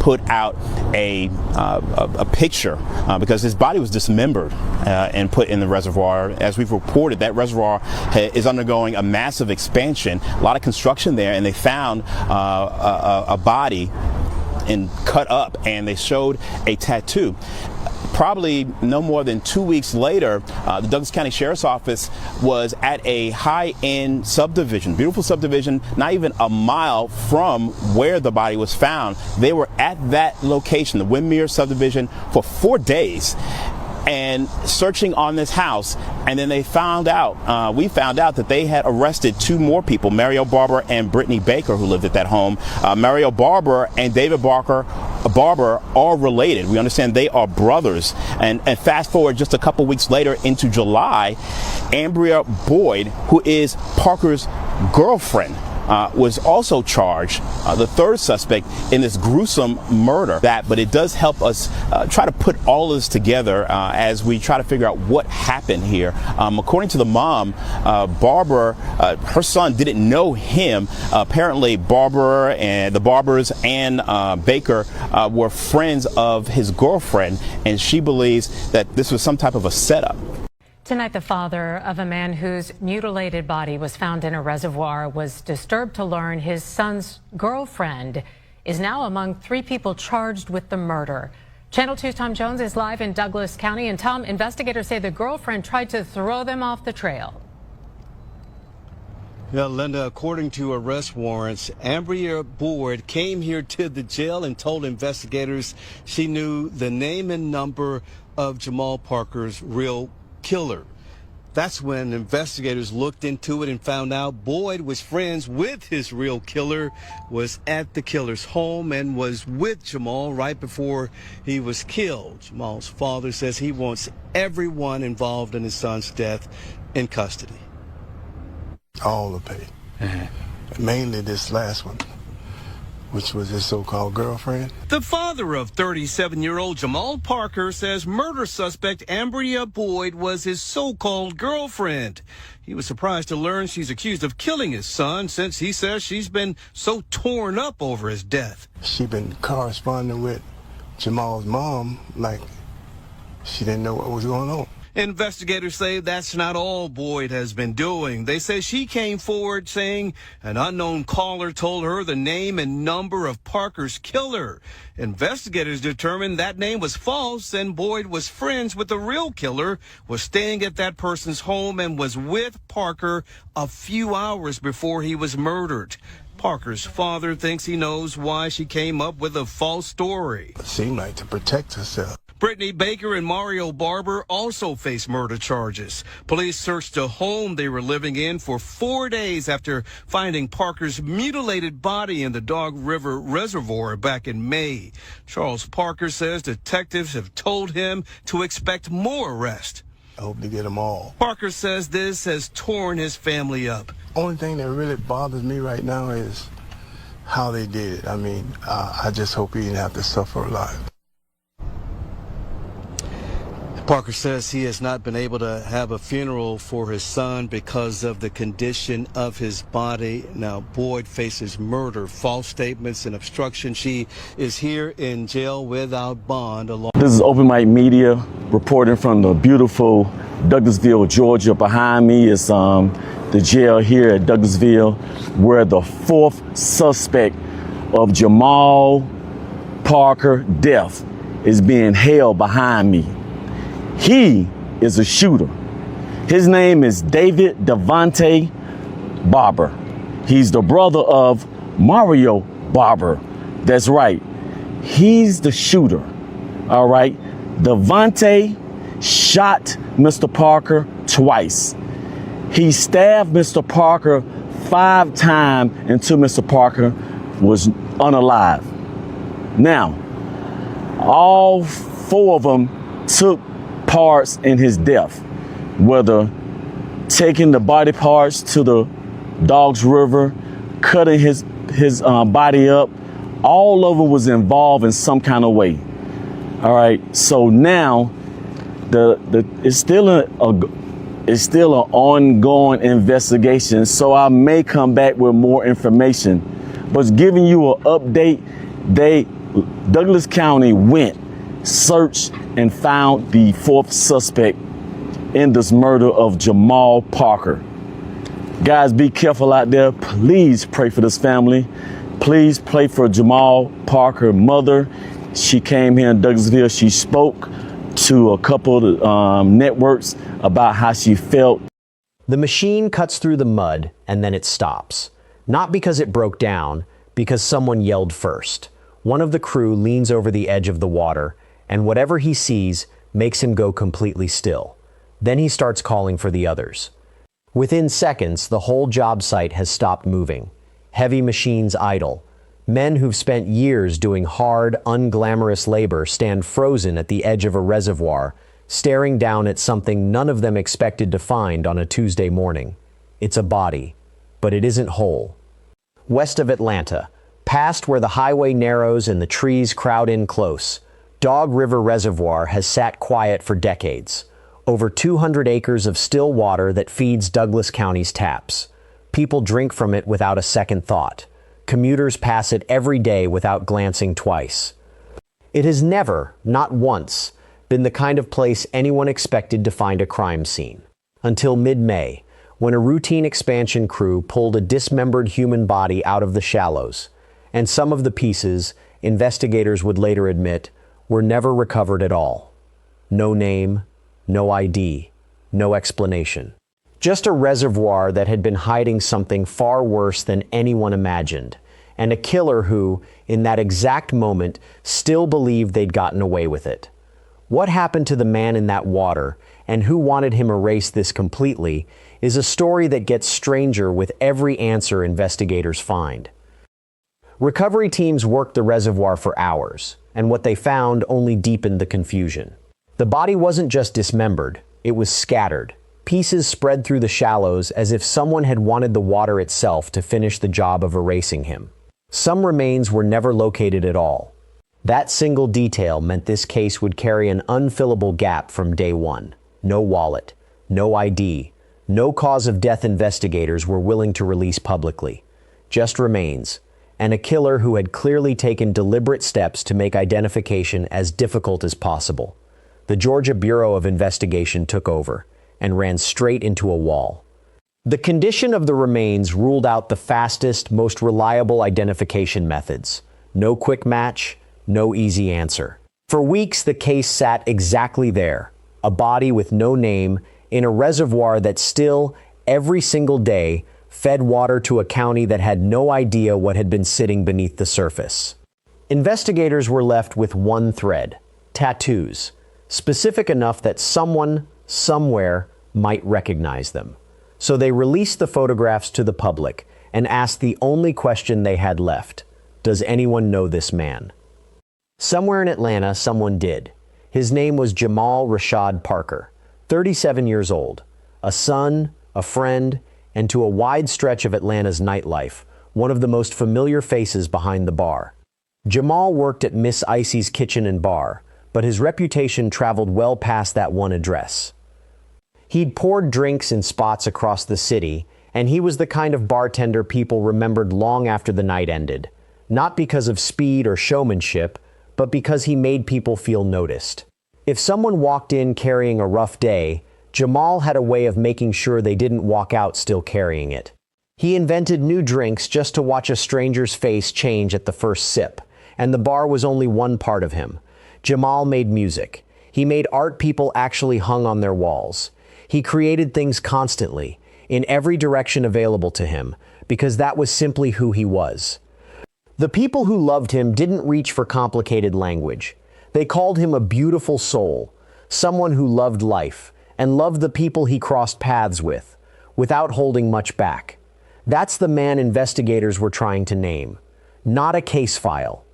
put out a picture because his body was dismembered and put in the reservoir. As we've reported, that reservoir is undergoing a massive expansion, a lot of construction there, and they found a body and cut up, and they showed a tattoo. Probably no more than 2 weeks later, the Douglas County Sheriff's Office was at a high-end subdivision, beautiful subdivision, not even a mile from where the body was found. They were at that location, the Windmere subdivision, for 4 days and searching on this house, and then they found out, we found out that they had arrested 2 more people, Mario Barber and Brittany Baker, who lived at that home. Mario Barber and David Barber are related. We understand they are brothers. And fast forward just a couple weeks later into July, Ambria Boyd, who is Parker's girlfriend, was also charged, the third suspect in this gruesome murder. But it does help us try to put all of this together as we try to figure out what happened here. According to the mom, Barbara, her son didn't know him. Apparently, Barbara and the Barbers and Baker were friends of his girlfriend, and she believes that this was some type of a setup. Tonight, the father of a man whose mutilated body was found in a reservoir was disturbed to learn his son's girlfriend is now among 3 people charged with the murder. Channel 2's Tom Jones is live in Douglas County. And Tom, investigators say the girlfriend tried to throw them off the trail. Yeah, Linda, according to arrest warrants, Ambria Boyd came here to the jail and told investigators she knew the name and number of Jamaal Parker's real killer. That's when investigators looked into it and found out Boyd was friends with his real killer, was at the killer's home, and was with Jamaal right before he was killed. Jamaal's father says he wants everyone involved in his son's death in custody. All the pay. Mainly this last one, which was his so-called girlfriend. The father of 37-year-old Jamaal Parker says murder suspect Ambria Boyd was his so-called girlfriend. He was surprised to learn she's accused of killing his son, since he says she's been so torn up over his death. She'd been corresponding with Jamaal's mom like she didn't know what was going on. Investigators say that's not all Boyd has been doing. They say she came forward saying an unknown caller told her the name and number of Parker's killer. Investigators determined that name was false, and Boyd was friends with the real killer, was staying at that person's home, and was with Parker a few hours before he was murdered. Parker's father thinks he knows why she came up with a false story. It seemed like to protect herself. Brittany Baker and Mario Barber also face murder charges. Police searched a home they were living in for 4 days after finding Parker's mutilated body in the Dog River Reservoir back in May. Charles Parker says detectives have told him to expect more arrests. I hope to get them all. Parker says this has torn his family up. Only thing that really bothers me right now is how they did it. I mean, I just hope he didn't have to suffer alive. Parker says he has not been able to have a funeral for his son because of the condition of his body. Now, Boyd faces murder, false statements, and obstruction. She is here in jail without bond. This is Open Mic Media reporting from the beautiful Douglasville, Georgia. Behind me is the jail here at Douglasville, where the 4th suspect of Jamaal Parker death is being held behind me. He is a shooter. His name is David Devontae Barber. He's the brother of Mario Barber. That's right. He's the shooter. All right. Devontae shot Mr. Parker twice. He stabbed Mr. Parker 5 times until Mr. Parker was unalive. Now, all 4 of them took parts in his death, whether taking the body parts to the Dogs River, cutting his body up. All of it was involved in some kind of way. All right, so now it's still an ongoing investigation. So I may come back with more information, but giving you an update. Douglas County went, searched, and found the fourth suspect in this murder of Jamaal Parker. Guys, be careful out there. Please pray for this family. Please pray for Jamaal Parker's mother. She came here in Douglasville. She spoke to a couple of networks about how she felt. The machine cuts through the mud and then it stops. Not because it broke down, because someone yelled first. One of the crew leans over the edge of the water, and whatever he sees makes him go completely still. Then he starts calling for the others. Within seconds, the whole job site has stopped moving. Heavy machines idle. Men who've spent years doing hard, unglamorous labor stand frozen at the edge of a reservoir, staring down at something none of them expected to find on a Tuesday morning. It's a body, but it isn't whole. West of Atlanta, past where the highway narrows and the trees crowd in close, Dog River Reservoir has sat quiet for decades. Over 200 acres of still water that feeds Douglas County's taps. People drink from it without a second thought. Commuters pass it every day without glancing twice. It has never, not once, been the kind of place anyone expected to find a crime scene. Until mid-May, when a routine expansion crew pulled a dismembered human body out of the shallows, and some of the pieces, investigators would later admit, were never recovered at all. No name, no ID, no explanation. Just a reservoir that had been hiding something far worse than anyone imagined, and a killer who, in that exact moment, still believed they'd gotten away with it. What happened to the man in that water, and who wanted him erased this completely, is a story that gets stranger with every answer investigators find. Recovery teams worked the reservoir for hours, and what they found only deepened the confusion. The body wasn't just dismembered, it was scattered. Pieces spread through the shallows as if someone had wanted the water itself to finish the job of erasing him. Some remains were never located at all. That single detail meant this case would carry an unfillable gap from day one. No wallet, no ID, no cause of death investigators were willing to release publicly. Just remains, and a killer who had clearly taken deliberate steps to make identification as difficult as possible. The Georgia Bureau of Investigation took over and ran straight into a wall. The condition of the remains ruled out the fastest, most reliable identification methods. No quick match, no easy answer. For weeks, the case sat exactly there, a body with no name in a reservoir that still, every single day, fed water to a county that had no idea what had been sitting beneath the surface. Investigators were left with one thread: tattoos. Specific enough that someone, somewhere, might recognize them. So they released the photographs to the public and asked the only question they had left: does anyone know this man? Somewhere in Atlanta, someone did. His name was Jamaal Rashad Parker, 37 years old, a son, a friend, and to a wide stretch of Atlanta's nightlife, one of the most familiar faces behind the bar. Jamaal worked at Miss Icy's Kitchen and Bar, but his reputation traveled well past that one address. He'd poured drinks in spots across the city, and he was the kind of bartender people remembered long after the night ended, not because of speed or showmanship, but because he made people feel noticed. If someone walked in carrying a rough day, Jamaal had a way of making sure they didn't walk out still carrying it. He invented new drinks just to watch a stranger's face change at the first sip, and the bar was only one part of him. Jamaal made music. He made art people actually hung on their walls. He created things constantly, in every direction available to him, because that was simply who he was. The people who loved him didn't reach for complicated language. They called him a beautiful soul, someone who loved life, and loved the people he crossed paths with, without holding much back. That's the man investigators were trying to name, not a case file.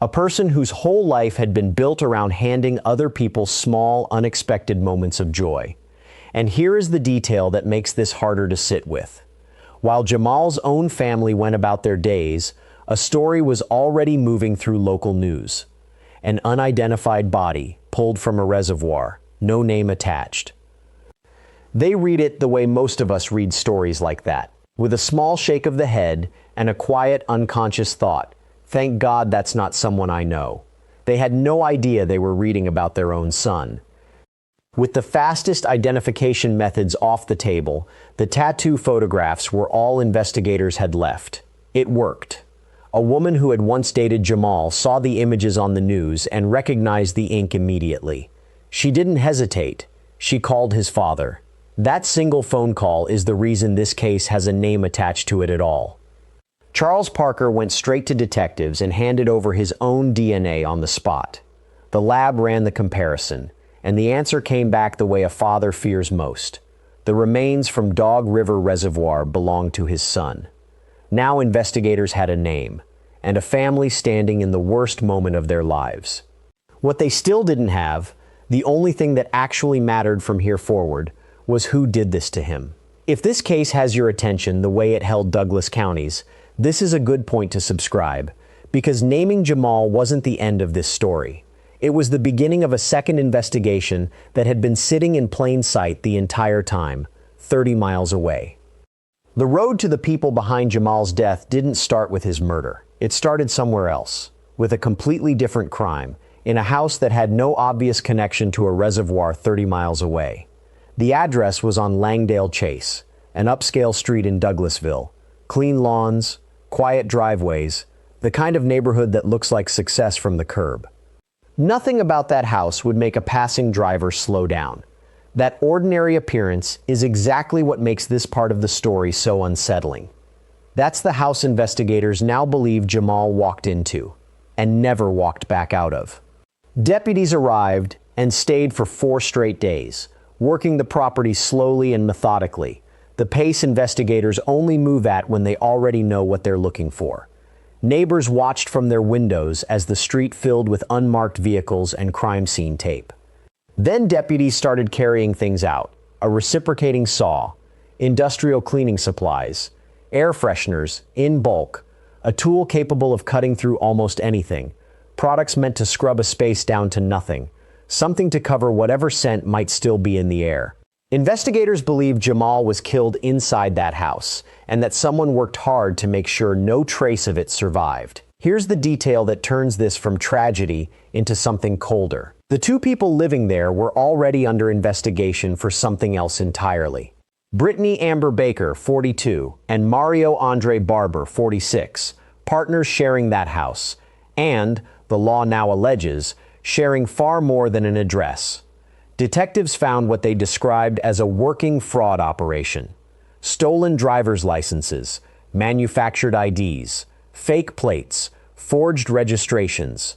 A person whose whole life had been built around handing other people small, unexpected moments of joy. And here is the detail that makes this harder to sit with. While Jamaal's own family went about their days, a story was already moving through local news. An unidentified body pulled from a reservoir, no name attached. They read it the way most of us read stories like that, with a small shake of the head and a quiet, unconscious thought: Thank God that's not someone I know. They had no idea they were reading about their own son. With the fastest identification methods off the table, the tattoo photographs were all investigators had left. It worked. A woman who had once dated Jamaal saw the images on the news and recognized the ink immediately. She didn't hesitate. She called his father. That single phone call is the reason this case has a name attached to it at all. Charles Parker went straight to detectives and handed over his own DNA on the spot. The lab ran the comparison, and the answer came back the way a father fears most. The remains from Dog River Reservoir belonged to his son. Now investigators had a name, and a family standing in the worst moment of their lives. What they still didn't have, the only thing that actually mattered from here forward, was who did this to him. If this case has your attention the way it held Douglas counties, this is a good point to subscribe, because naming Jamaal wasn't the end of this story. It was the beginning of a second investigation that had been sitting in plain sight the entire time, 30 miles away. The road to the people behind Jamaal's death didn't start with his murder. It started somewhere else, with a completely different crime, in a house that had no obvious connection to a reservoir 30 miles away. The address was on Langdale Chase, an upscale street in Douglasville. Clean lawns, quiet driveways, the kind of neighborhood that looks like success from the curb. Nothing about that house would make a passing driver slow down. That ordinary appearance is exactly what makes this part of the story so unsettling. That's the house investigators now believe Jamaal walked into, and never walked back out of. Deputies arrived and stayed for 4 straight days, working the property slowly and methodically, the pace investigators only move at when they already know what they're looking for. Neighbors watched from their windows as the street filled with unmarked vehicles and crime scene tape. Then deputies started carrying things out: a reciprocating saw, industrial cleaning supplies, air fresheners in bulk, a tool capable of cutting through almost anything, products meant to scrub a space down to nothing, something to cover whatever scent might still be in the air. Investigators believe Jamaal was killed inside that house, and that someone worked hard to make sure no trace of it survived. Here's the detail that turns this from tragedy into something colder. The 2 people living there were already under investigation for something else entirely. Brittany Amber Baker, 42, and Mario Andre Barber, 46, partners sharing that house, and, the law now alleges, sharing far more than an address. Detectives found what they described as a working fraud operation: stolen driver's licenses, manufactured IDs, fake plates, forged registrations.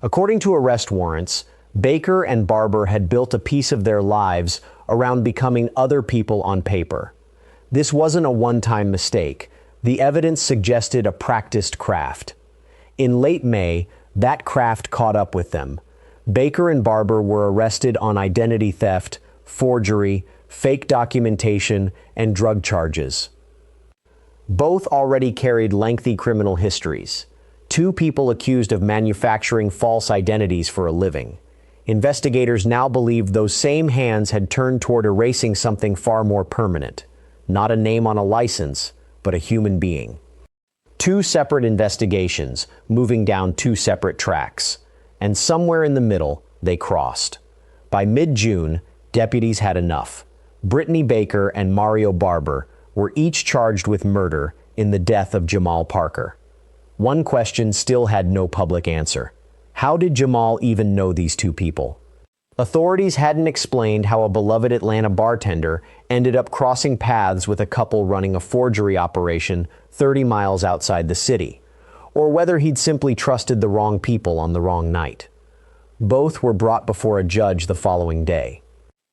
According to arrest warrants, Baker and Barber had built a piece of their lives around becoming other people on paper. This wasn't a one-time mistake. The evidence suggested a practiced craft. In late May, that craft caught up with them. Baker and Barber were arrested on identity theft, forgery, fake documentation, and drug charges. Both already carried lengthy criminal histories. 2 people accused of manufacturing false identities for a living. Investigators now believe those same hands had turned toward erasing something far more permanent. Not a name on a license, but a human being. 2 separate investigations, moving down 2 separate tracks. And somewhere in the middle, they crossed. By mid-June, deputies had enough. Brittany Baker and Mario Barber were each charged with murder in the death of Jamaal Parker. One question still had no public answer. How did Jamaal even know these 2 people? Authorities hadn't explained how a beloved Atlanta bartender ended up crossing paths with a couple running a forgery operation 30 miles outside the city, or whether he'd simply trusted the wrong people on the wrong night. Both were brought before a judge the following day.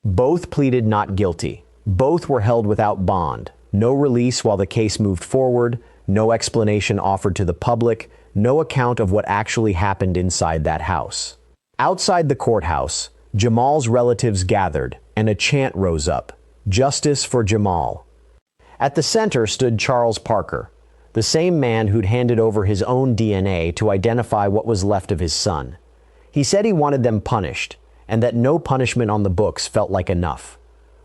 Both pleaded not guilty. Both were held without bond. No release while the case moved forward, no explanation offered to the public, no account of what actually happened inside that house. Outside the courthouse, Jamaal's relatives gathered, and a chant rose up: "Justice for Jamaal." At the center stood Charles Parker, the same man who'd handed over his own DNA to identify what was left of his son. He said he wanted them punished, and that no punishment on the books felt like enough.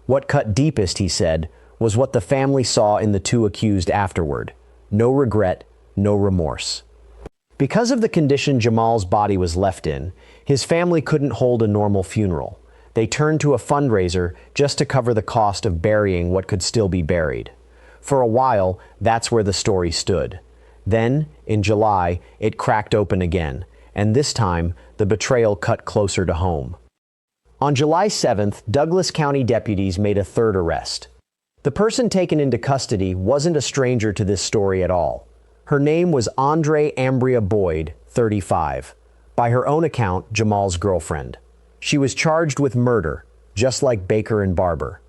What cut deepest, he said, was what the family saw in the 2 accused afterward: no regret, no remorse. Because of the condition Jamal's body was left in, his family couldn't hold a normal funeral. They turned to a fundraiser just to cover the cost of burying what could still be buried. For a while, that's where the story stood. Then, in July, it cracked open again, and this time, the betrayal cut closer to home. On July 7th, Douglas County deputies made a third arrest. The person taken into custody wasn't a stranger to this story at all. Her name was Ambria Boyd, 35, by her own account, Jamal's girlfriend. She was charged with murder, just like Baker and Barber.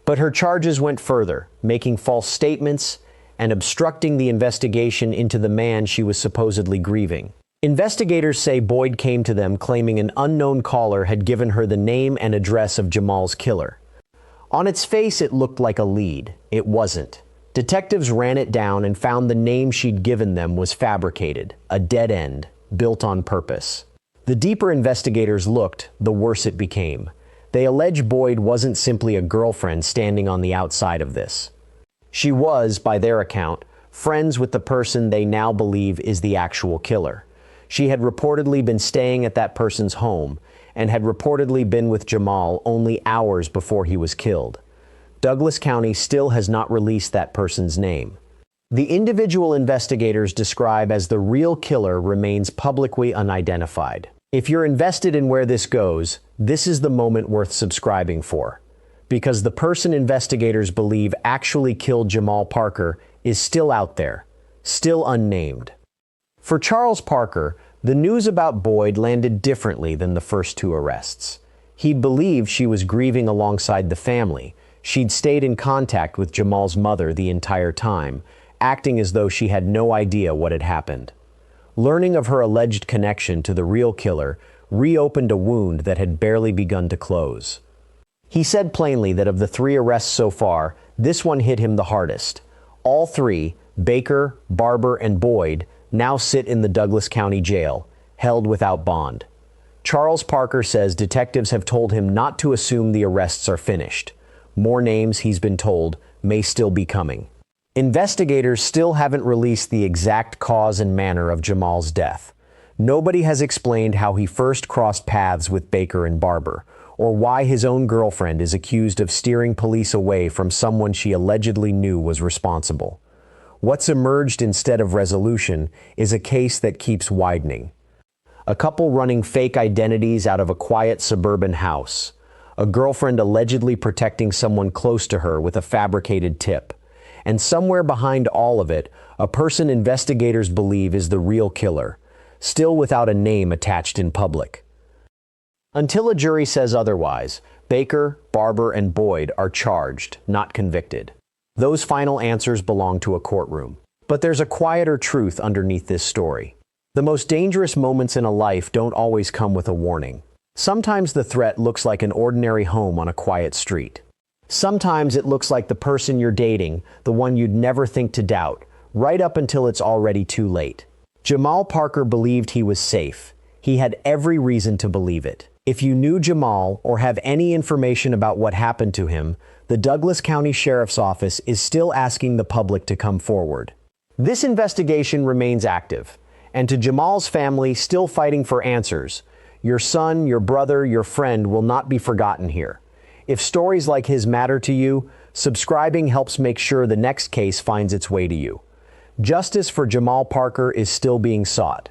But her charges went further, making false statements and obstructing the investigation into the man she was supposedly grieving. Investigators say Boyd came to them claiming an unknown caller had given her the name and address of Jamal's killer. On its face, it looked like a lead. It wasn't. Detectives ran it down and found the name she'd given them was fabricated, a dead end, built on purpose. The deeper investigators looked, the worse it became. They allege Boyd wasn't simply a girlfriend standing on the outside of this. She was, by their account, friends with the person they now believe is the actual killer. She had reportedly been staying at that person's home and had reportedly been with Jamal only hours before he was killed. Douglas County still has not released that person's name. The individual investigators describe as the real killer remains publicly unidentified. If you're invested in where this goes, this is the moment worth subscribing for, because the person investigators believe actually killed Jamaal Parker is still out there, still unnamed. For Charles Parker, the news about Boyd landed differently than the first two arrests. He believed she was grieving alongside the family. She'd stayed in contact with Jamal's mother the entire time, acting as though she had no idea what had happened. Learning of her alleged connection to the real killer reopened a wound that had barely begun to close. He said plainly that of the three arrests so far, this one hit him the hardest. All three, Baker, Barber, and Boyd, now sit in the Douglas County Jail, held without bond. Charles Parker says detectives have told him not to assume the arrests are finished. More names, he's been told, may still be coming. Investigators still haven't released the exact cause and manner of Jamal's death. Nobody has explained how he first crossed paths with Baker and Barber, or why his own girlfriend is accused of steering police away from someone she allegedly knew was responsible. What's emerged instead of resolution is a case that keeps widening. A couple running fake identities out of a quiet suburban house. A girlfriend allegedly protecting someone close to her with a fabricated tip. And somewhere behind all of it, a person investigators believe is the real killer, still without a name attached in public. Until a jury says otherwise, Baker, Barber, and Boyd are charged, not convicted. Those final answers belong to a courtroom. But there's a quieter truth underneath this story. The most dangerous moments in a life don't always come with a warning. Sometimes the threat looks like an ordinary home on a quiet street. Sometimes it looks like the person you're dating, the one you'd never think to doubt, right up until it's already too late. Jamaal Parker believed he was safe. He had every reason to believe it. If you knew Jamaal or have any information about what happened to him, the Douglas County Sheriff's Office is still asking the public to come forward. This investigation remains active, and to Jamaal's family still fighting for answers, your son, your brother, your friend will not be forgotten here. If stories like his matter to you, subscribing helps make sure the next case finds its way to you. Justice for Jamaal Parker is still being sought.